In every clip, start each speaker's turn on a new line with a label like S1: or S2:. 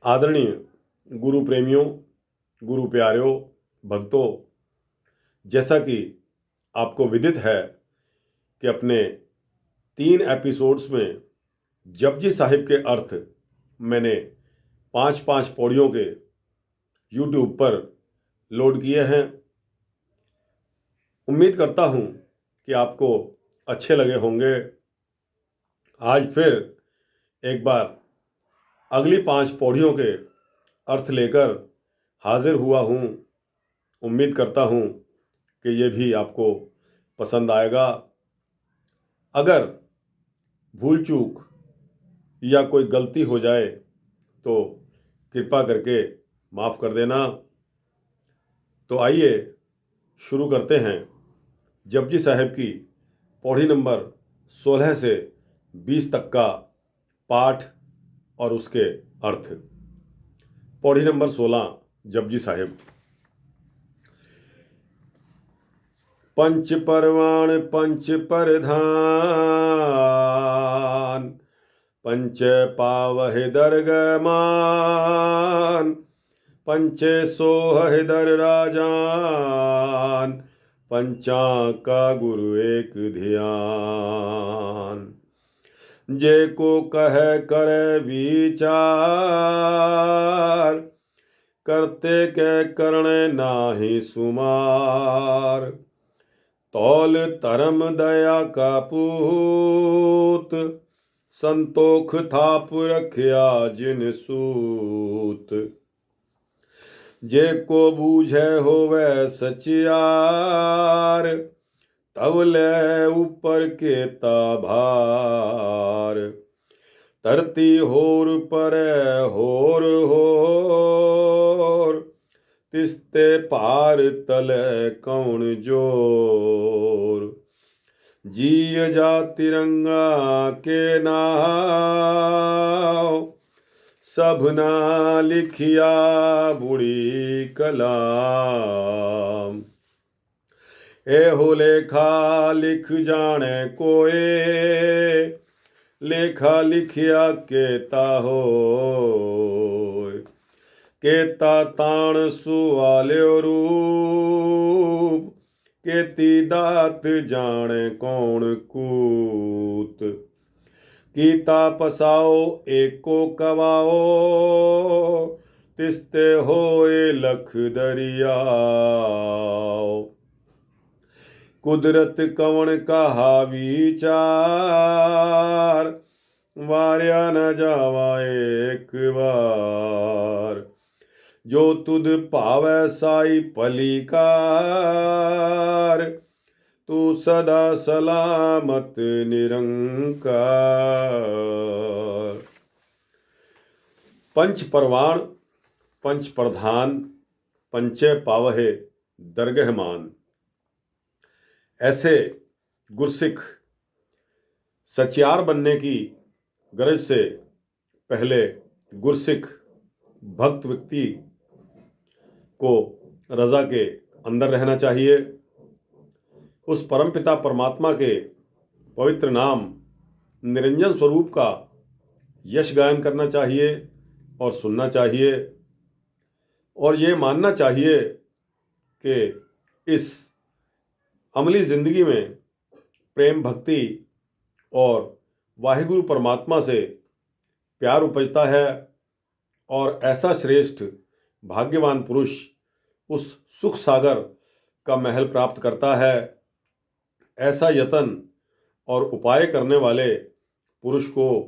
S1: आदरणीय गुरु प्रेमियों, गुरु प्यारों, भक्तों, जैसा कि आपको विदित है कि अपने 3 एपिसोड्स में जपजी साहिब के अर्थ मैंने 5-5 पौड़ियों के यूट्यूब पर लोड किए हैं। उम्मीद करता हूँ कि आपको अच्छे लगे होंगे। आज फिर एक बार अगली 5 पौड़ियों के अर्थ लेकर हाजिर हुआ हूँ। उम्मीद करता हूँ कि ये भी आपको पसंद आएगा। अगर भूल चूक या कोई गलती हो जाए तो कृपा करके माफ़ कर देना। तो आइए शुरू करते हैं जपजी साहिब की पौड़ी नंबर 16 से 20 तक का पाठ और उसके अर्थ। पौड़ी नंबर 16 जपजी साहिब। पंच परवाण पंच परधान, पंच पावह दरगमान, पंचे सोह दर राजान, पंचा का गुरु एक ध्यान। जे को कह करे विचार, करते के करणे नाही सुमार। तौल धर्म दया का पूत, संतोख थाप रखिया जिन सूत। जे को बूझे होवे सचियार, तब ले ऊपर के ताभार। धरती होर परे होर होर, तिस्ते पार तले कौन जोर। जीय जा तिरंगा के नाव, सबना लिखिया बुढ़ी कलाम। एहो लेखा लिख जाने कोए, लेखा लिखिया केता होय। केता ताण सुवाल्यो रूप, केती दात जाने कौन कूत। कीता पसाओ एको कवाओ, तिस्ते होए लख दरियाओ। कुदरत कवन कहा विचार, वार्या न जावा एक बार। जो तुद पावै साई पलीकार, तू सदा सलामत निरंकार। पंच परवाण पंच प्रधान, पंचे पावहे दरगहमान। ऐसे गुरसिख सचियार बनने की गरज से पहले गुरसिख भक्त व्यक्ति को रजा के अंदर रहना चाहिए। उस परमपिता परमात्मा के पवित्र नाम निरंजन स्वरूप का यश गायन करना चाहिए और सुनना चाहिए, और ये मानना चाहिए कि इस अमली जिंदगी में प्रेम भक्ति और वाहिगुरु परमात्मा से प्यार उपजता है, और ऐसा श्रेष्ठ भाग्यवान पुरुष उस सुख सागर का महल प्राप्त करता है। ऐसा यतन और उपाय करने वाले पुरुष को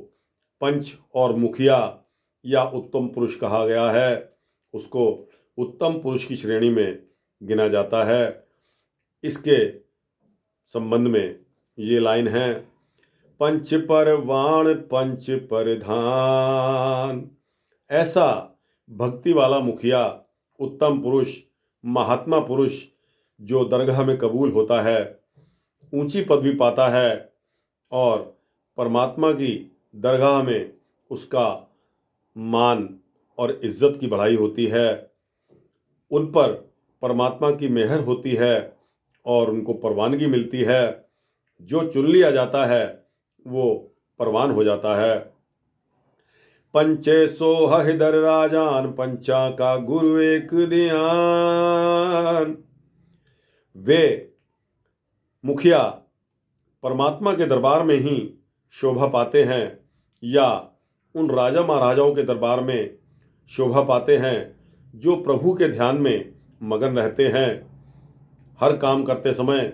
S1: पंच और मुखिया या उत्तम पुरुष कहा गया है। उसको उत्तम पुरुष की श्रेणी में गिना जाता है। इसके संबंध में ये लाइन है, पंच परवाण पंच परधान। ऐसा भक्ति वाला मुखिया, उत्तम पुरुष, महात्मा पुरुष जो दरगाह में कबूल होता है, ऊंची पदवी पाता है और परमात्मा की दरगाह में उसका मान और इज्जत की बढ़ाई होती है। उन पर परमात्मा की मेहर होती है और उनको परवानगी मिलती है। जो चुन लिया जाता है वो परवान हो जाता है। पंचे सोह हिदर राजान, पंचा का गुरु एक ध्यान। वे मुखिया परमात्मा के दरबार में ही शोभा पाते हैं या उन राजा महाराजाओं के दरबार में शोभा पाते हैं जो प्रभु के ध्यान में मगन रहते हैं, हर काम करते समय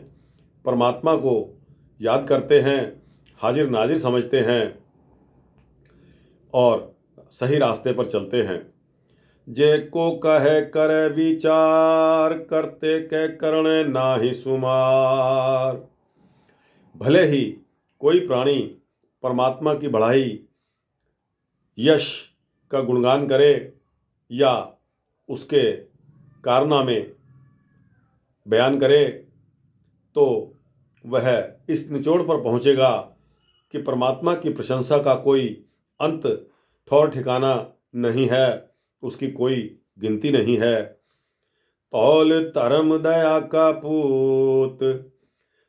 S1: परमात्मा को याद करते हैं, हाजिर नाजिर समझते हैं और सही रास्ते पर चलते हैं। जे को कहे करे विचार, करते के करणे नाही सुमार। भले ही कोई प्राणी परमात्मा की बढ़ाई यश का गुणगान करे या उसके कारनामे बयान करे, तो वह इस निचोड़ पर पहुंचेगा कि परमात्मा की प्रशंसा का कोई अंत ठौर ठिकाना नहीं है, उसकी कोई गिनती नहीं है। तौल धर्म दया का पूत,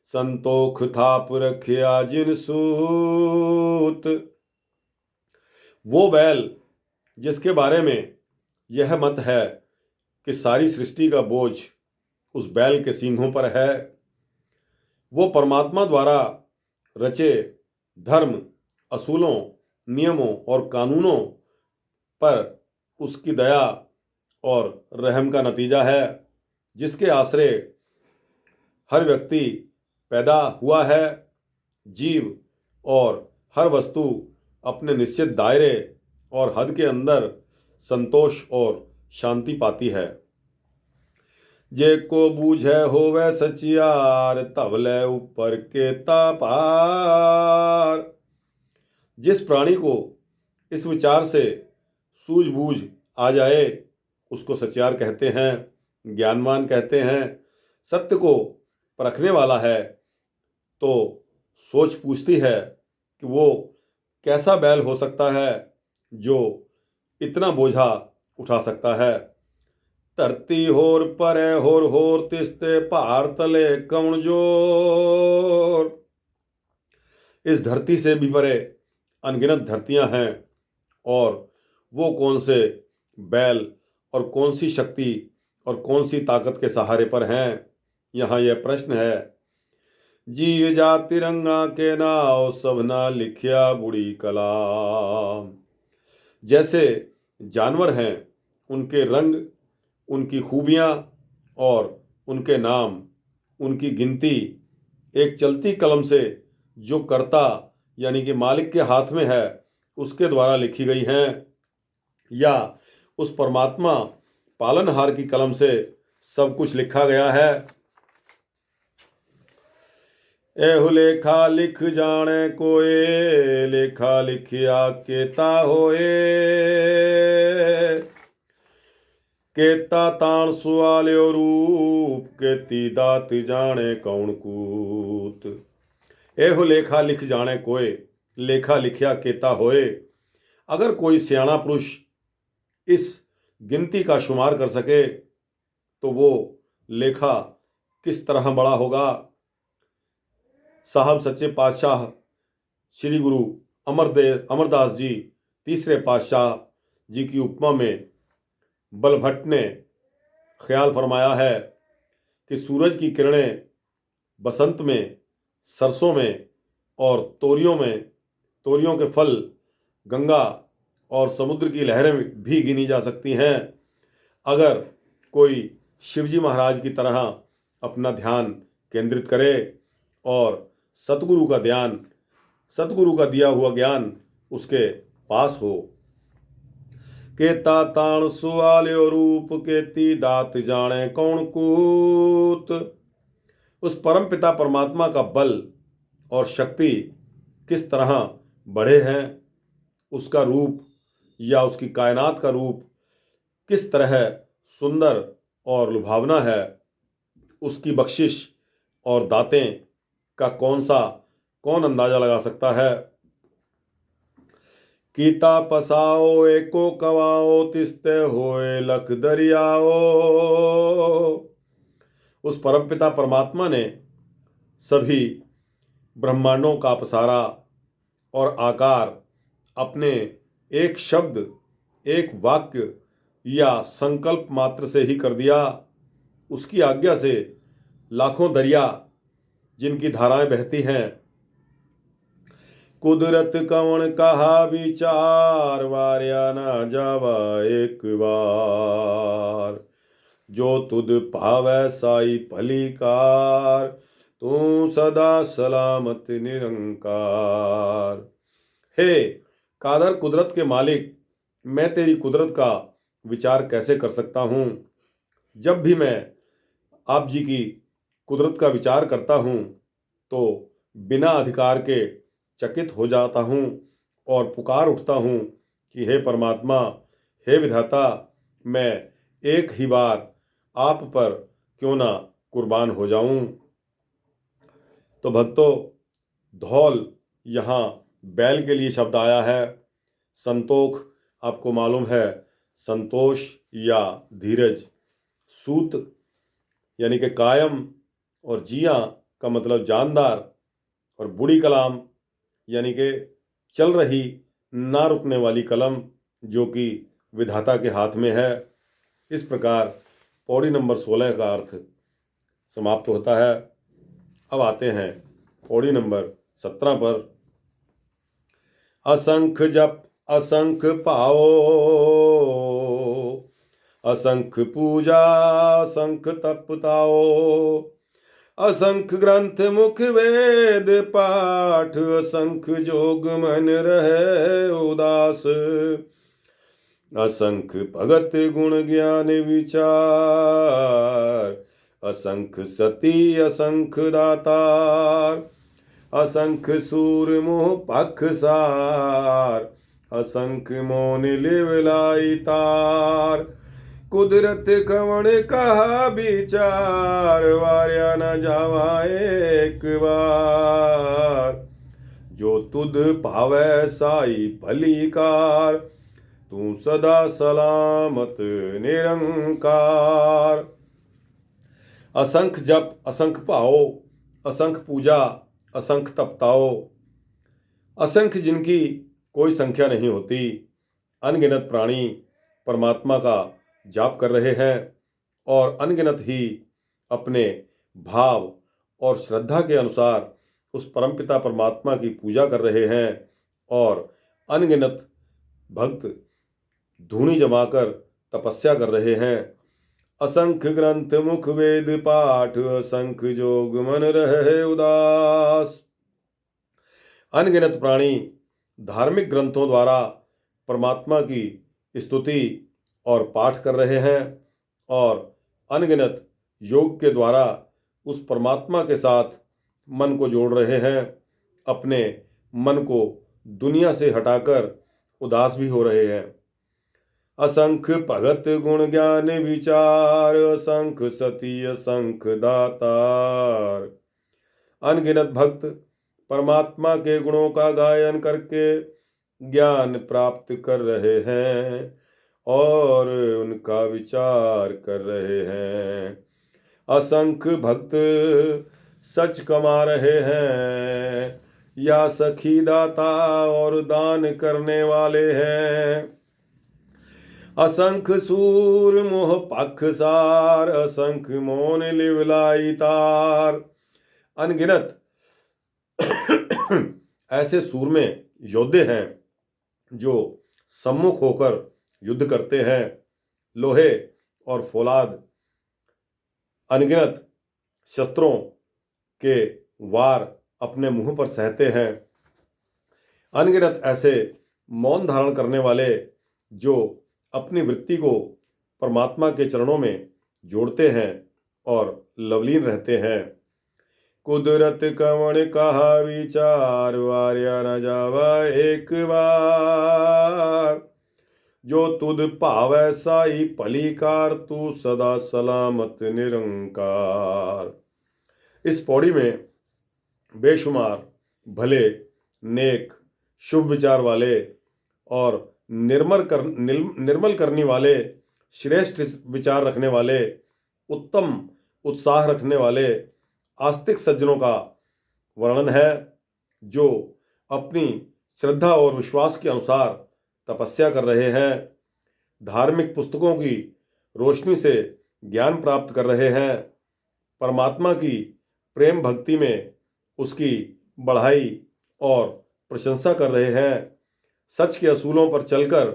S1: संतोख थाप रखिया जिन सूत। वो बैल जिसके बारे में यह मत है कि सारी सृष्टि का बोझ उस बैल के सींगों पर है, वो परमात्मा द्वारा रचे धर्म, असूलों, नियमों और कानूनों पर उसकी दया और रहम का नतीजा है, जिसके आश्रय हर व्यक्ति पैदा हुआ है। जीव और हर वस्तु अपने निश्चित दायरे और हद के अंदर संतोष और शांति पाती है। जे को बूझे होवे सचियार, तवले ऊपर के तापार। जिस प्राणी को इस विचार से सूझबूझ आ जाए उसको सचियार कहते हैं, ज्ञानवान कहते हैं। सत्य को परखने वाला है तो सोच पूछती है कि वो कैसा बैल हो सकता है जो इतना बोझा उठा सकता है। धरती होर परे होर तिस्ते पहाड़ तले कौन जोर। इस धरती से भी परे अनगिनत धरतियां हैं और वो कौन से बैल और कौन सी शक्ति और कौन सी ताकत के सहारे पर हैं, यहाँ यह प्रश्न है। जी जा तिरंगा के नाव, सबना लिखिया बुढ़ी कलाम। जैसे जानवर हैं, उनके रंग, उनकी खूबियाँ और उनके नाम, उनकी गिनती एक चलती कलम से जो कर्ता यानी कि मालिक के हाथ में है उसके द्वारा लिखी गई हैं, या उस परमात्मा पालनहार की कलम से सब कुछ लिखा गया है। एहु लेखा लिख जाने कोए, लेखा लिखिया केता होए। केता ताण सुआल्यो रूप, केती दात जाने कौन कूत। एहु लेखा लिख जाने कोए, लेखा लिखिया केता होए। अगर कोई सियाणा पुरुष इस गिनती का शुमार कर सके तो वो लेखा किस तरह बड़ा होगा। साहब सच्चे पातशाह श्री गुरु अमरदास जी तीसरे पातशाह जी की उपमा में बलभट्ट ने ख्याल फरमाया है कि सूरज की किरणें बसंत में, सरसों में और तोरियों के फल, गंगा और समुद्र की लहरें भी गिनी जा सकती हैं। अगर कोई शिवजी महाराज की तरह अपना ध्यान केंद्रित करे और सतगुरु का दिया हुआ ज्ञान उसके पास हो। केता ताण सुआल्यो रूप, केती दात जाने कौन कूत। उस परम पिता परमात्मा का बल और शक्ति किस तरह बढ़े हैं, उसका रूप या उसकी कायनात का रूप किस तरह सुंदर और लुभावना है, उसकी बख्शिश और दातें का कौन अंदाजा लगा सकता है। कीता पसाओ एको कवाओ, तिस्ते होए लख दरियाओ। उस परमपिता परमात्मा ने सभी ब्रह्मांडों का पसारा और आकार अपने एक शब्द, एक वाक्य या संकल्प मात्र से ही कर दिया। उसकी आज्ञा से लाखों दरिया जिनकी धाराएं बहती हैं। कुदरत कवण कहा विचार, वार्या ना जावा एक बार। जो तुद पावै साई भलीकार, तू सदा सलामत निरंकार। हे कादर कुदरत के मालिक, मैं तेरी कुदरत का विचार कैसे कर सकता हूँ। जब भी मैं आप जी की कुदरत का विचार करता हूँ तो बिना अधिकार के चकित हो जाता हूँ और पुकार उठता हूँ कि हे परमात्मा, हे विधाता, मैं एक ही बार आप पर क्यों ना कुर्बान हो जाऊं। तो भक्तों, धौल यहाँ बैल के लिए शब्द आया है। संतोख आपको मालूम है, संतोष या धीरज। सूत यानी कि कायम, और जिया का मतलब जानदार, और बुड़ी कलाम यानी कि चल रही ना रुकने वाली कलम जो कि विधाता के हाथ में है। इस प्रकार पौड़ी नंबर 16 का अर्थ समाप्त होता है। अब आते हैं पौड़ी नंबर 17 पर। असंख जप असंख पाओ, असंख पूजा असंख तप ताओ। असंख ग्रंथ मुख वेद पाठ, असंख जोग मन रहे उदास। असंख भगत गुण ज्ञान विचार, असंख सती असंख दातार। असंख सूर मोह पखसार, असंख मोन लिवलाई तार। कुदरत कवण कहा विचार, वार्या न जावा एक बार। जो तुद पावै साई भलीकार, तू सदा सलामत निरंकार। असंख जप असंख पाओ, असंख पूजा असंख तपताओ। असंख्य जिनकी कोई संख्या नहीं होती, अनगिनत प्राणी परमात्मा का जाप कर रहे हैं और अनगिनत ही अपने भाव और श्रद्धा के अनुसार उस परमपिता परमात्मा की पूजा कर रहे हैं। और अनगिनत भक्त धूनी जमाकर तपस्या कर रहे हैं। असंख्य ग्रंथ मुख वेद पाठ, असंख्य जोग मन रहे उदास। अनगिनत प्राणी धार्मिक ग्रंथों द्वारा परमात्मा की स्तुति और पाठ कर रहे हैं और अनगिनत योग के द्वारा उस परमात्मा के साथ मन को जोड़ रहे हैं। अपने मन को दुनिया से हटाकर उदास भी हो रहे हैं। असंख भगत गुण ज्ञान विचार, असंख सती असंख दातार। अनगिनत भक्त परमात्मा के गुणों का गायन करके ज्ञान प्राप्त कर रहे हैं और उनका विचार कर रहे हैं। असंख्य भक्त सच कमा रहे हैं, या सखी दाता और दान करने वाले हैं। असंख्य सूर मोह पखसार, असंख्य मोन लिवलाई तार। अनगिनत ऐसे सूरमे योद्धे हैं जो सम्मुख होकर युद्ध करते हैं। लोहे और फौलाद अनगिनत शस्त्रों के वार अपने मुंह पर सहते हैं। अनगिनत ऐसे मौन धारण करने वाले जो अपनी वृत्ति को परमात्मा के चरणों में जोड़ते हैं और लवलीन रहते हैं। कुदरत कवण कहा विचार, वार्या न जावा एक बार। जो तुद पावै साई भलीकार, तू सदा सलामत निरंकार। इस पौड़ी में बेशुमार भले, नेक, शुभ विचार वाले और निर्मल करने वाले, श्रेष्ठ विचार रखने वाले, उत्तम उत्साह रखने वाले आस्तिक सज्जनों का वर्णन है, जो अपनी श्रद्धा और विश्वास के अनुसार तपस्या कर रहे हैं, धार्मिक पुस्तकों की रोशनी से ज्ञान प्राप्त कर रहे हैं, परमात्मा की प्रेम भक्ति में उसकी बढ़ाई और प्रशंसा कर रहे हैं, सच के असूलों पर चलकर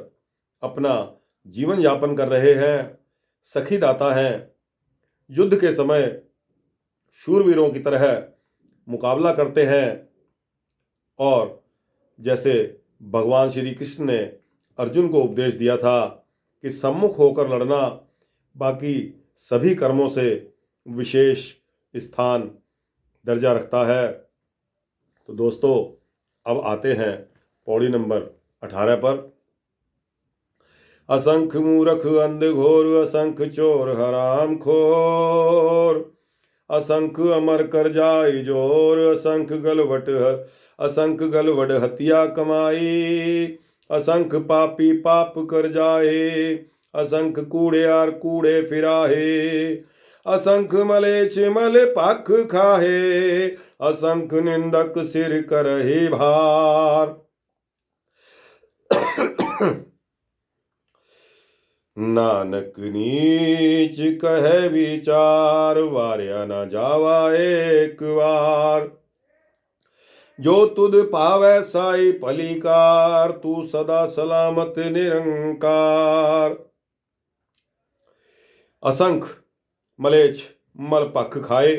S1: अपना जीवन यापन कर रहे हैं, सखी दाता हैं, युद्ध के समय शूरवीरों की तरह मुकाबला करते हैं और जैसे भगवान श्री कृष्ण ने अर्जुन को उपदेश दिया था कि सम्मुख होकर लड़ना बाकी सभी कर्मों से विशेष स्थान दर्जा रखता है। तो दोस्तों, अब आते हैं पौड़ी नंबर 18 पर। असंख मूर्ख अंध घोर, असंख चोर हराम खोर, असंख अमर कर जाय जोर, असंख गलवट हत्या कमाई, असंख पापी पाप कर जाए, असंख कूड़ेयार कूड़े फिराहे, असंख मलेच्छ मल पाख खाहे, असंख निंदक सिर करहि भार। नानक नीच कहे विचार, वार्या न जावा एक बार, जो तुध पावै साई पलीकार, तू सदा सलामत निरंकार। असंख मलेच्छ मल पख खाए,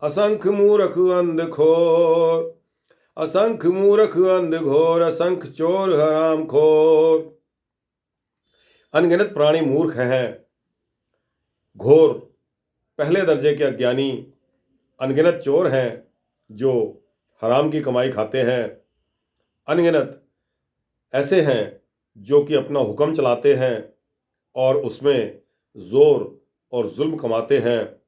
S1: असंख मूर्ख अंध खोर, असंख मूर्ख अंध घोर, असंख चोर हराम खोर। अनगिनत प्राणी मूर्ख हैं, घोर पहले दर्जे के अज्ञानी, अनगिनत चोर हैं जो हराम की कमाई खाते हैं, अनगिनत ऐसे हैं जो कि अपना हुक्म चलाते हैं और उसमें जोर और जुल्म कमाते हैं।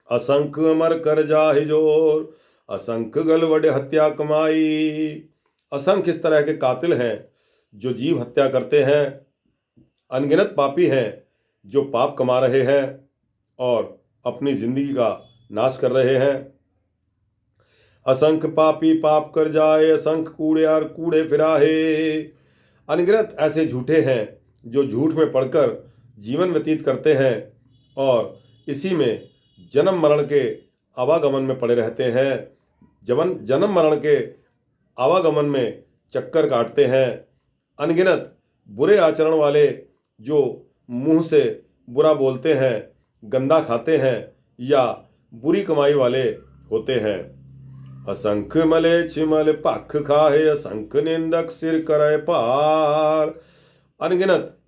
S1: असंख अमर कर जाहि जोर, असंख गलवड हत्या कमाई। असंख्य इस तरह के कातिल हैं जो जीव हत्या करते हैं, अनगिनत पापी हैं जो पाप कमा रहे हैं और अपनी जिंदगी का नाश कर रहे हैं। असंख पापी पाप कर जाए, असंख कूड़ेयार कूड़े फिराहे। अनगिनत ऐसे झूठे हैं जो झूठ में पड़कर जीवन व्यतीत करते हैं और इसी में जन्म मरण के आवागमन में पड़े रहते हैं, जन्म मरण के आवागमन में चक्कर काटते हैं। अनगिनत बुरे आचरण वाले जो मुंह से बुरा बोलते हैं, गंदा खाते हैं या बुरी कमाई वाले होते हैं। असंख मलेच्छ मल पख खाहे, असंख निंदक सिर करे पार। अनगिनत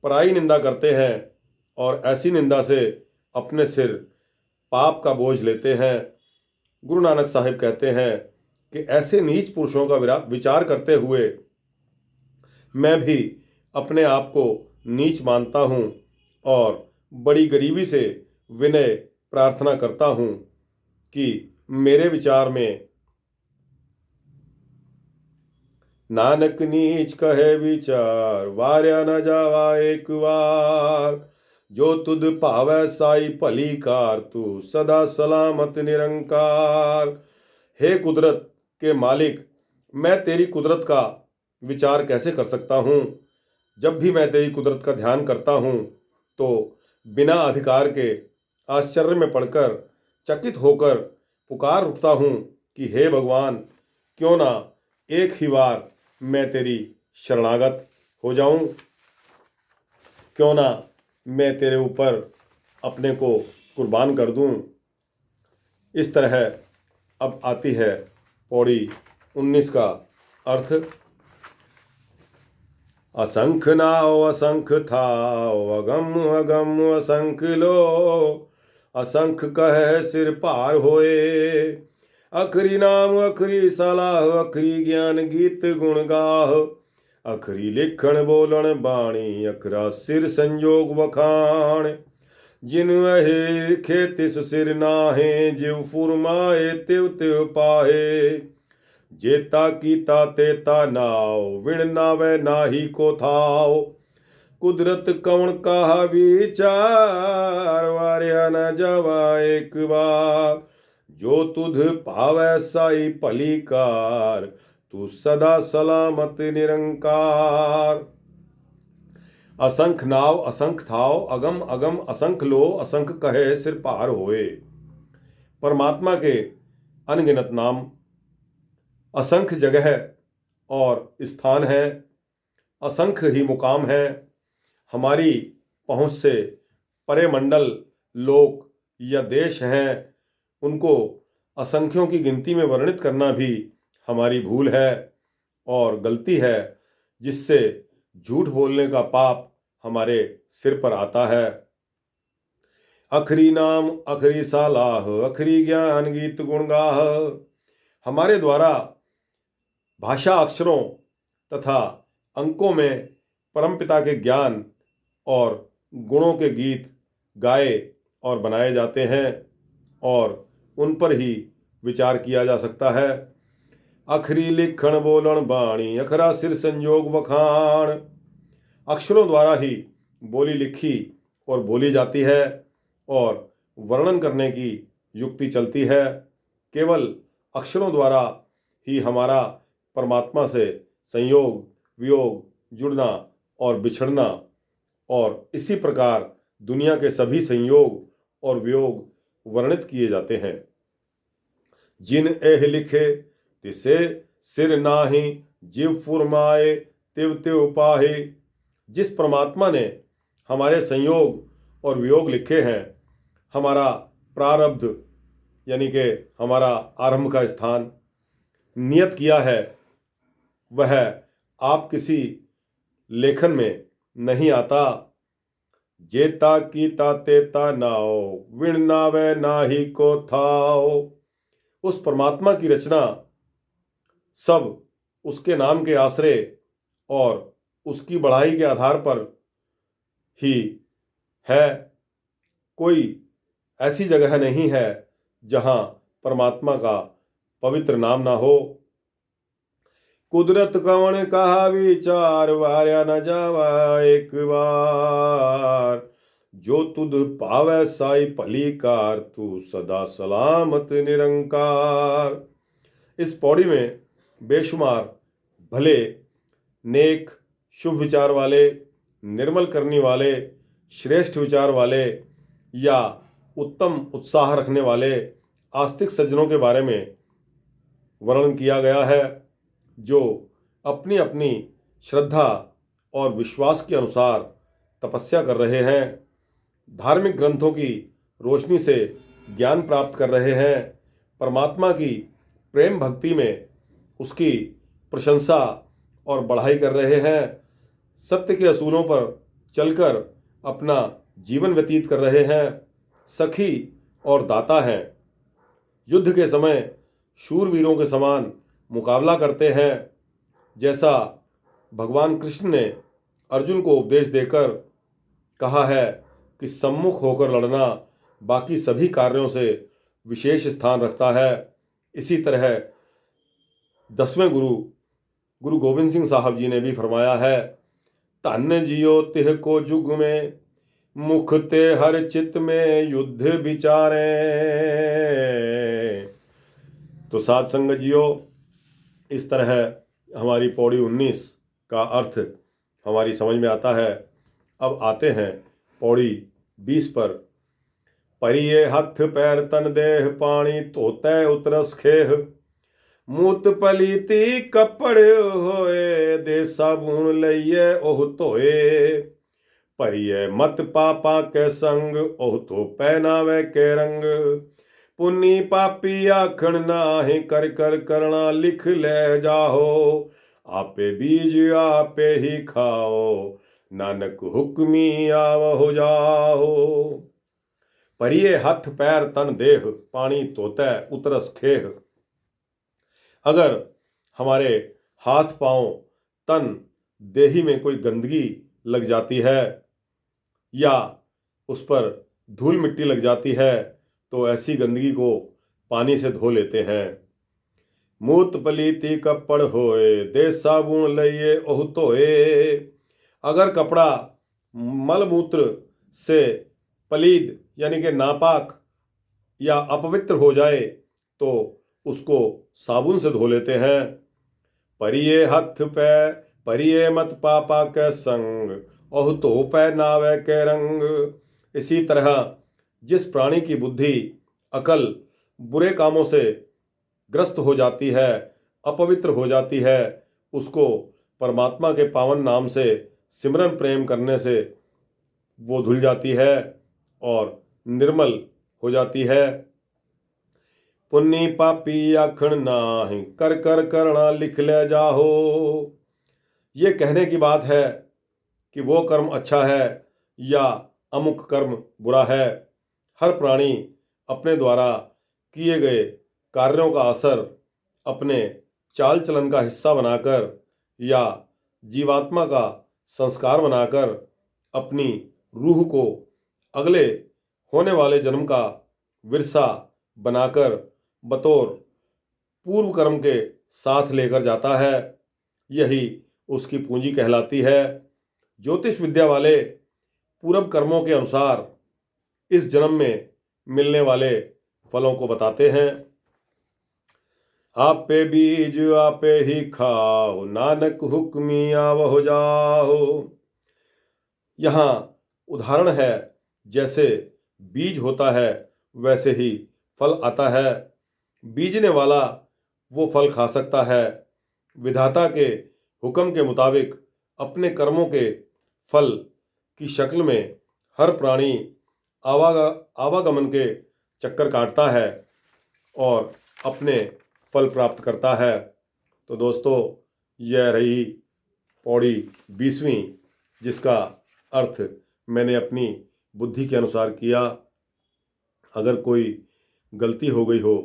S1: पराई निंदा करते हैं और ऐसी निंदा से अपने सिर पाप का बोझ लेते हैं। गुरु नानक साहिब कहते हैं कि ऐसे नीच पुरुषों का विचार करते हुए मैं भी अपने आप को नीच मानता हूँ और बड़ी गरीबी से विनय प्रार्थना करता हूँ कि मेरे विचार में नानक नीच कहे विचार, वार्या न जावा एक बार, जो तुध पावै साई भलीकार, तू सदा सलामत निरंकार। हे कुदरत के मालिक, मैं तेरी कुदरत का विचार कैसे कर सकता हूँ। जब भी मैं तेरी कुदरत का ध्यान करता हूँ तो बिना अधिकार के आश्चर्य में पड़कर चकित होकर पुकार उठता हूँ कि हे भगवान, क्यों ना एक ही बार मैं तेरी शरणागत हो जाऊं, क्यों ना मैं तेरे ऊपर अपने को कुर्बान कर दूं। इस तरह अब आती है पौड़ी 19 का अर्थ। असंख नाव असंख थाव, अगम अगम असंख लो, असंख कह सिर पार होए। अखरी नाम अखरी सलाह, अखरी ज्ञान गीत गुण गाह, अखरी लिखण बोलन बाणी, अखरा सिर संयोग वखाण। जिन अहे लिखे तिस सिर नाहे, जिव फुरमाए तिव तिव पाहे। जेता कीता तेता नाव, विण नावे नाही को थाव। कुदरत कौन कहा विचार, वार्या न जावा एक बार। जो तुध पावै साई भलीकार, तू सदा सलामत निरंकार। असंख नाव असंख थाव, अगम अगम असंख लो, असंख कहे सिर पार होए। परमात्मा के अनगिनत नाम, असंख्य जगह और स्थान है, असंख्य ही मुकाम है। हमारी पहुंच से परे मंडल, लोक या देश हैं, उनको असंख्यों की गिनती में वर्णित करना भी हमारी भूल है और गलती है, जिससे झूठ बोलने का पाप हमारे सिर पर आता है। अखरी नाम अखरी सालाह, अखरी ज्ञान गीत गुणगाह। हमारे द्वारा भाषा, अक्षरों तथा अंकों में परमपिता के ज्ञान और गुणों के गीत गाए और बनाए जाते हैं और उन पर ही विचार किया जा सकता है। अखरी लिखण बोलण बाणी, अखरा सिर संयोग बखान। अक्षरों द्वारा ही बोली लिखी और बोली जाती है और वर्णन करने की युक्ति चलती है। केवल अक्षरों द्वारा ही हमारा परमात्मा से संयोग, वियोग, जुड़ना और बिछड़ना, और इसी प्रकार दुनिया के सभी संयोग और वियोग वर्णित किए जाते हैं। जिन एह लिखे तिसे सिर नाही, जीव फुरमाए तिव तिव पाहे। जिस परमात्मा ने हमारे संयोग और वियोग लिखे हैं, हमारा प्रारब्ध यानी कि हमारा आरंभ का स्थान नियत किया है, वह आप किसी लेखन में नहीं आता। जेता कीता तेता नाओ, विण नावे नाही को थाओ। उस परमात्मा की रचना सब उसके नाम के आश्रय और उसकी बढ़ाई के आधार पर ही है। कोई ऐसी जगह नहीं है जहां परमात्मा का पवित्र नाम ना हो। कुदरत कवन कहा विचार, वार्या न जावा एक बार। जो तुध पावै साई भलीकार, तू सदा सलामत निरंकार। इस पौड़ी में बेशुमार भले, नेक, शुभ विचार वाले, निर्मल करने वाले, श्रेष्ठ विचार वाले या उत्तम उत्साह रखने वाले आस्तिक सज्जनों के बारे में वर्णन किया गया है, जो अपनी अपनी श्रद्धा और विश्वास के अनुसार तपस्या कर रहे हैं, धार्मिक ग्रंथों की रोशनी से ज्ञान प्राप्त कर रहे हैं, परमात्मा की प्रेम भक्ति में उसकी प्रशंसा और बढ़ाई कर रहे हैं, सत्य के असूलों पर चलकर अपना जीवन व्यतीत कर रहे हैं, सखी और दाता हैं, युद्ध के समय शूरवीरों के समान मुकाबला करते हैं, जैसा भगवान कृष्ण ने अर्जुन को उपदेश देकर कहा है कि सम्मुख होकर लड़ना बाकी सभी कार्यों से विशेष स्थान रखता है। इसी तरह 10वें गुरु गोविंद सिंह साहब जी ने भी फरमाया है, धन्य जियो तिह को जुग में, मुख ते हर चित में युद्ध विचारे। तो साध संगत जियो, इस तरह हमारी पौड़ी 19 का अर्थ हमारी समझ में आता है। अब आते हैं पौड़ी 20 पर। परिये हथ पैर तन देह, पानी धोते उतरस खेह। मूत पलीती कपड़ होए, दे साबुन लइये ओह धोए। परिये मत पापा के संग, ओह तो पहनावे के रंग। पुन्नी पापी आखण नाहि, कर कर करना लिख ले जाहो। आपे बीज आपे ही खाओ, नानक हुक्मी आवहो जाहो। परिये हथ पैर तन देह, पानी धोते उतरस खेह। अगर हमारे हाथ पांव तन देही में कोई गंदगी लग जाती है या उस पर धूल मिट्टी लग जाती है, तो ऐसी गंदगी को पानी से धो लेते हैं। मूत पलीती कपड़ होए, दे साबुन लइये ओह धोए। अगर कपड़ा मलमूत्र से पलीद यानी कि नापाक या अपवित्र हो जाए तो उसको साबुन से धो लेते हैं। परिये हथ पै परिये मत पापा कै संग, ओह तो पै नावे कै रंग। इसी तरह जिस प्राणी की बुद्धि अकल बुरे कामों से ग्रस्त हो जाती है, अपवित्र हो जाती है, उसको परमात्मा के पावन नाम से सिमरन प्रेम करने से वो धुल जाती है और निर्मल हो जाती है। पुण्य पापी आखण नाही, कर कर करना लिख ले जाहो। ये कहने की बात है कि वो कर्म अच्छा है या अमुक कर्म बुरा है। हर प्राणी अपने द्वारा किए गए कार्यों का असर अपने चाल चलन का हिस्सा बनाकर या जीवात्मा का संस्कार बनाकर अपनी रूह को अगले होने वाले जन्म का विरसा बनाकर बतौर पूर्व कर्म के साथ लेकर जाता है। यही उसकी पूंजी कहलाती है। ज्योतिष विद्या वाले पूर्व कर्मों के अनुसार इस जन्म में मिलने वाले फलों को बताते हैं। आपे बीज आपे ही खाओ, नानक हुक्मी आवहो जाओ। यहाँ उदाहरण है, जैसे बीज होता है वैसे ही फल आता है। बीजने वाला वो फल खा सकता है। विधाता के हुक्म के मुताबिक अपने कर्मों के फल की शक्ल में हर प्राणी आवागमन के चक्कर काटता है और अपने फल प्राप्त करता है। तो दोस्तों, यह रही पौड़ी 20वीं, जिसका अर्थ मैंने अपनी बुद्धि के अनुसार किया। अगर कोई गलती हो गई हो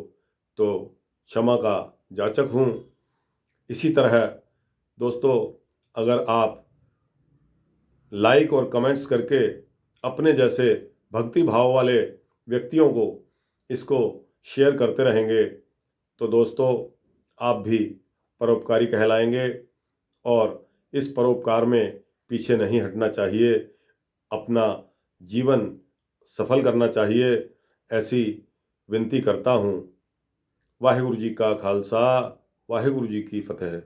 S1: तो क्षमा का जाचक हूँ। इसी तरह दोस्तों, अगर आप लाइक और कमेंट्स करके अपने जैसे भक्ति भाव वाले व्यक्तियों को इसको शेयर करते रहेंगे तो दोस्तों, आप भी परोपकारी कहलाएंगे और इस परोपकार में पीछे नहीं हटना चाहिए। अपना जीवन सफल करना चाहिए, ऐसी विनती करता हूँ। वाहिगुरु जी का खालसा, वाहिगुरु जी की फतेह।